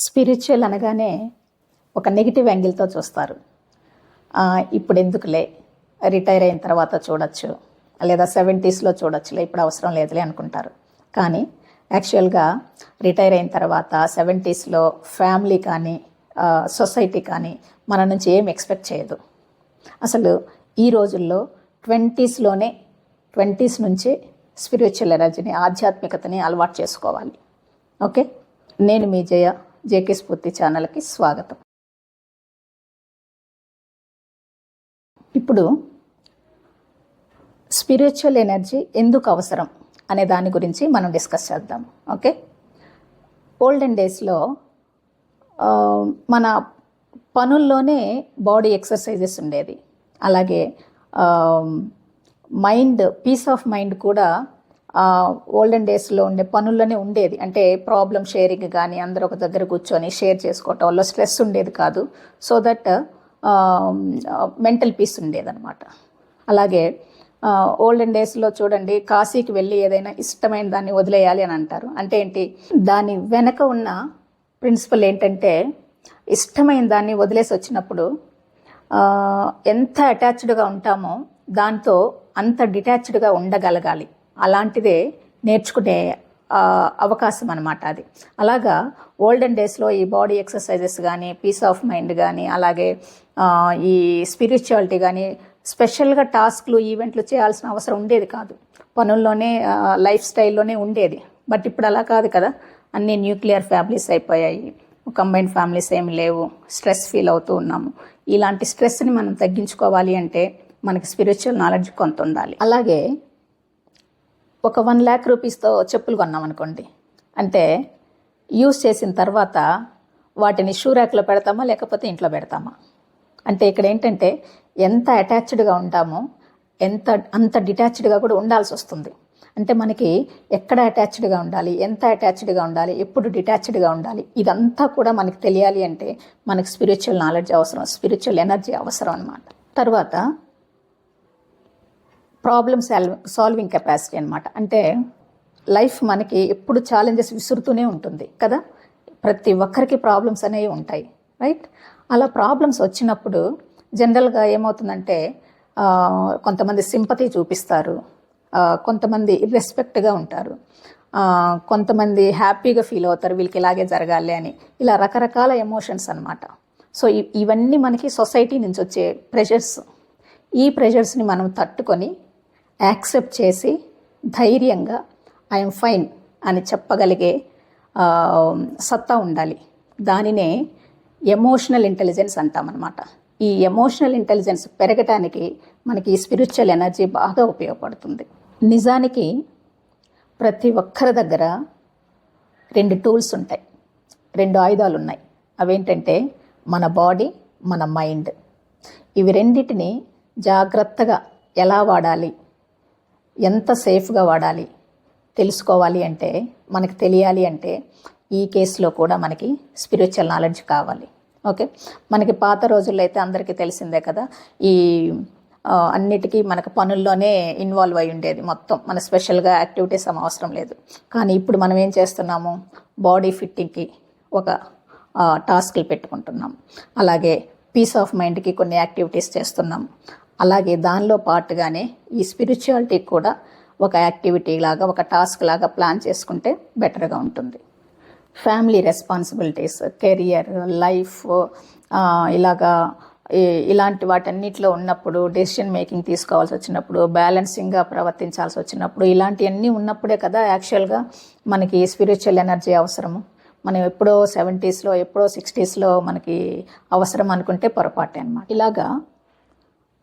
Spiritual అనగానే ఒక negative యాంగిల్తో చూస్తారు. ఇప్పుడు ఎందుకులే, రిటైర్ అయిన తర్వాత చూడొచ్చు, లేదా 70sలో చూడొచ్చులే, ఇప్పుడు అవసరం లేదులే అనుకుంటారు. కానీ యాక్చువల్గా రిటైర్ అయిన తర్వాత 70sలో ఫ్యామిలీ కానీ సొసైటీ కానీ మన నుంచి ఏం ఎక్స్పెక్ట్ చేయదు. అసలు ఈ రోజుల్లో 20s నుంచి స్పిరిచువల్ ఎనర్జీని, ఆధ్యాత్మికతని అలవాటు చేసుకోవాలి. ఓకే, నేను మీ జయ, జేకే స్ఫూర్తి ఛానల్కి స్వాగతం. ఇప్పుడు స్పిరిచువల్ ఎనర్జీ ఎందుకు అవసరం అనే దాని గురించి మనం డిస్కస్ చేద్దాం. ఓకే, ఓల్డెన్ డేస్లో మన పనుల్లోనే బాడీ ఎక్సర్సైజెస్ ఉండేది. అలాగే మైండ్, పీస్ ఆఫ్ మైండ్ కూడా ఓల్డెన్ డేస్లో ఉండే పనుల్లోనే ఉండేది. అంటే ప్రాబ్లమ్ షేరింగ్ కానీ, అందరూ ఒక దగ్గర కూర్చొని షేర్ చేసుకోవటం వల్ల స్ట్రెస్ ఉండేది కాదు. సో దట్ మెంటల్ పీస్ ఉండేదన్నమాట. అలాగే ఓల్డెన్ డేస్లో చూడండి, కాశీకి వెళ్ళి ఏదైనా ఇష్టమైన దాన్ని వదిలేయాలి అని అంటారు. అంటే ఏంటి, దాని వెనక ఉన్న ప్రిన్సిపల్ ఏంటంటే, ఇష్టమైన దాన్ని వదిలేసి వచ్చినప్పుడు ఎంత అటాచ్డ్గా ఉంటామో దాంతో అంత డిటాచ్డ్గా ఉండగలగాలి. అలాంటిదే నేర్చుకునే అవకాశం అన్నమాట అది. అలాగా ఓల్డెన్ డేస్లో ఈ బాడీ ఎక్సర్సైజెస్ కానీ, పీస్ ఆఫ్ మైండ్ కానీ, అలాగే ఈ స్పిరిచువాలిటీ కానీ స్పెషల్గా టాస్క్లు, ఈవెంట్లు చేయాల్సిన అవసరం ఉండేది కాదు. పనుల్లోనే, లైఫ్ స్టైల్లోనే ఉండేది. బట్ ఇప్పుడు అలా కాదు కదా, అన్నీ న్యూక్లియర్ ఫ్యామిలీస్ అయిపోయాయి, కంబైన్డ్ ఫ్యామిలీస్ ఏమి లేవు, స్ట్రెస్ ఫీల్ అవుతూ ఉన్నాము. ఇలాంటి స్ట్రెస్ని మనం తగ్గించుకోవాలి అంటే మనకి స్పిరిచువల్ నాలెడ్జ్ కొంత ఉండాలి. అలాగే ఒక 1 lakh రూపీస్తో చెప్పులు కొన్నాం అనుకోండి, అంటే యూస్ చేసిన తర్వాత వాటిని షూ ర్యాక్లో పెడతామా లేకపోతే ఇంట్లో పెడతామా? అంటే ఇక్కడ ఏంటంటే, ఎంత అటాచ్డ్గా ఉంటామో అంత డిటాచ్డ్గా కూడా ఉండాల్సి వస్తుంది. అంటే మనకి ఎక్కడ అటాచ్డ్గా ఉండాలి, ఎంత అటాచ్డ్గా ఉండాలి, ఎప్పుడు డిటాచ్డ్గా ఉండాలి, ఇదంతా కూడా మనకి తెలియాలి అంటే మనకి స్పిరిచువల్ నాలెడ్జ్ అవసరం, స్పిరిచువల్ ఎనర్జీ అవసరం అన్నమాట. తర్వాత ప్రాబ్లమ్ సాల్వింగ్ కెపాసిటీ అనమాట. అంటే లైఫ్ మనకి ఎప్పుడు ఛాలెంజెస్ విసురుతూనే ఉంటుంది కదా, ప్రతి ఒక్కరికి ప్రాబ్లమ్స్ అనేవి ఉంటాయి, రైట్? అలా ప్రాబ్లమ్స్ వచ్చినప్పుడు జనరల్గా ఏమవుతుందంటే, కొంతమంది సింపతి చూపిస్తారు, కొంతమంది ఇర్రెస్పెక్ట్గా ఉంటారు, కొంతమంది హ్యాపీగా ఫీల్ అవుతారు, వీళ్ళకి ఇలాగే జరగాలి అని. ఇలా రకరకాల ఎమోషన్స్ అనమాట. సో ఇవన్నీ మనకి సొసైటీ నుంచి వచ్చే ప్రెషర్స్. ఈ ప్రెషర్స్ని మనం తట్టుకొని యాక్సెప్ట్ చేసి ధైర్యంగా ఐఎమ్ ఫైన్ అని చెప్పగలిగే సత్తా ఉండాలి. దానినే ఎమోషనల్ ఇంటెలిజెన్స్ అంటామన్నమాట. ఈ ఎమోషనల్ ఇంటెలిజెన్స్ పెరగటానికి మనకి ఈ స్పిరిచువల్ ఎనర్జీ బాగా ఉపయోగపడుతుంది. నిజానికి ప్రతి ఒక్కరి దగ్గర 2 టూల్స్ ఉంటాయి, 2 ఆయుధాలు ఉన్నాయి. అవేంటంటే మన బాడీ, మన మైండ్. ఇవి రెండింటిని జాగ్రత్తగా ఎలా వాడాలి, ఎంత సేఫ్గా వాడాలి తెలుసుకోవాలి అంటే, మనకి తెలియాలి అంటే, ఈ కేసులో కూడా మనకి స్పిరిచువల్ నాలెడ్జ్ కావాలి. ఓకే, మనకి పాత రోజుల్లో అయితే అందరికీ తెలిసిందే కదా, ఈ అన్నిటికీ మనకు పనుల్లోనే ఇన్వాల్వ్ అయి ఉండేది మొత్తం. మన స్పెషల్గా యాక్టివిటీస్ అవసరం లేదు. కానీ ఇప్పుడు మనం ఏం చేస్తున్నాము, బాడీ ఫిట్టింగ్కి ఒక టాస్క్లు పెట్టుకుంటున్నాం, అలాగే పీస్ ఆఫ్ మైండ్కి కొన్ని యాక్టివిటీస్ చేస్తున్నాం. అలాగే దానిలో పాటుగానే ఈ స్పిరిచువాలిటీకి కూడా ఒక యాక్టివిటీ లాగా, ఒక టాస్క్ లాగా ప్లాన్ చేసుకుంటే బెటర్గా ఉంటుంది. ఫ్యామిలీ రెస్పాన్సిబిలిటీస్, కెరియర్, లైఫ్, ఇలాంటి వాటన్నిటిలో ఉన్నప్పుడు, డెసిషన్ మేకింగ్ తీసుకోవాల్సి వచ్చినప్పుడు, బ్యాలెన్సింగ్గా ప్రవర్తించాల్సి వచ్చినప్పుడు, ఇలాంటివన్నీ ఉన్నప్పుడే కదా యాక్చువల్గా మనకి స్పిరిచువల్ ఎనర్జీ అవసరము. మనం ఎప్పుడో 70sలో, ఎప్పుడో 60sలో మనకి అవసరం అనుకుంటే పొరపాటే అన్నమాట. ఇలాగా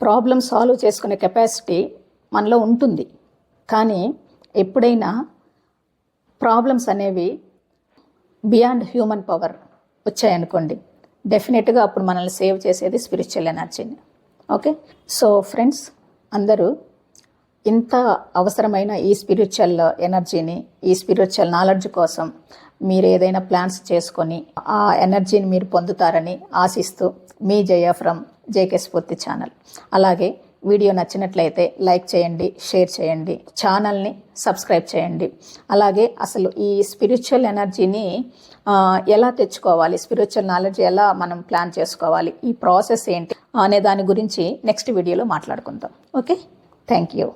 ప్రాబ్లమ్ సాల్వ్ చేసుకునే కెపాసిటీ మనలో ఉంటుంది. కానీ ఎప్పుడైనా ప్రాబ్లమ్స్ అనేవి బియాండ్ హ్యూమన్ పవర్ వచ్చాయనుకోండి, డెఫినెట్గా అప్పుడు మనల్ని సేవ్ చేసేది స్పిరిచువల్ ఎనర్జీని. ఓకే, సో ఫ్రెండ్స్, అందరూ ఇంత అవసరమైన ఈ స్పిరిచువల్ ఎనర్జీని, ఈ స్పిరిచువల్ నాలెడ్జ్ కోసం మీరు ఏదైనా ప్లాన్స్ చేసుకొని ఆ ఎనర్జీని మీరు పొందుతారని ఆశిస్తూ, మీ జయ ఫ్రమ్ జేకే స్ఫూర్తి ఛానల్. అలాగే వీడియో నచ్చినట్లయితే లైక్ చేయండి, షేర్ చేయండి, ఛానల్ని సబ్స్క్రైబ్ చేయండి. అలాగే అసలు ఈ స్పిరిచువల్ ఎనర్జీని ఎలా తెచ్చుకోవాలి, స్పిరిచువల్ నాలెడ్జ్ ఎలా మనం ప్లాన్ చేసుకోవాలి, ఈ ప్రాసెస్ ఏంటి అనే దాని గురించి నెక్స్ట్ వీడియోలో మాట్లాడుకుందాం. Okay, thank you.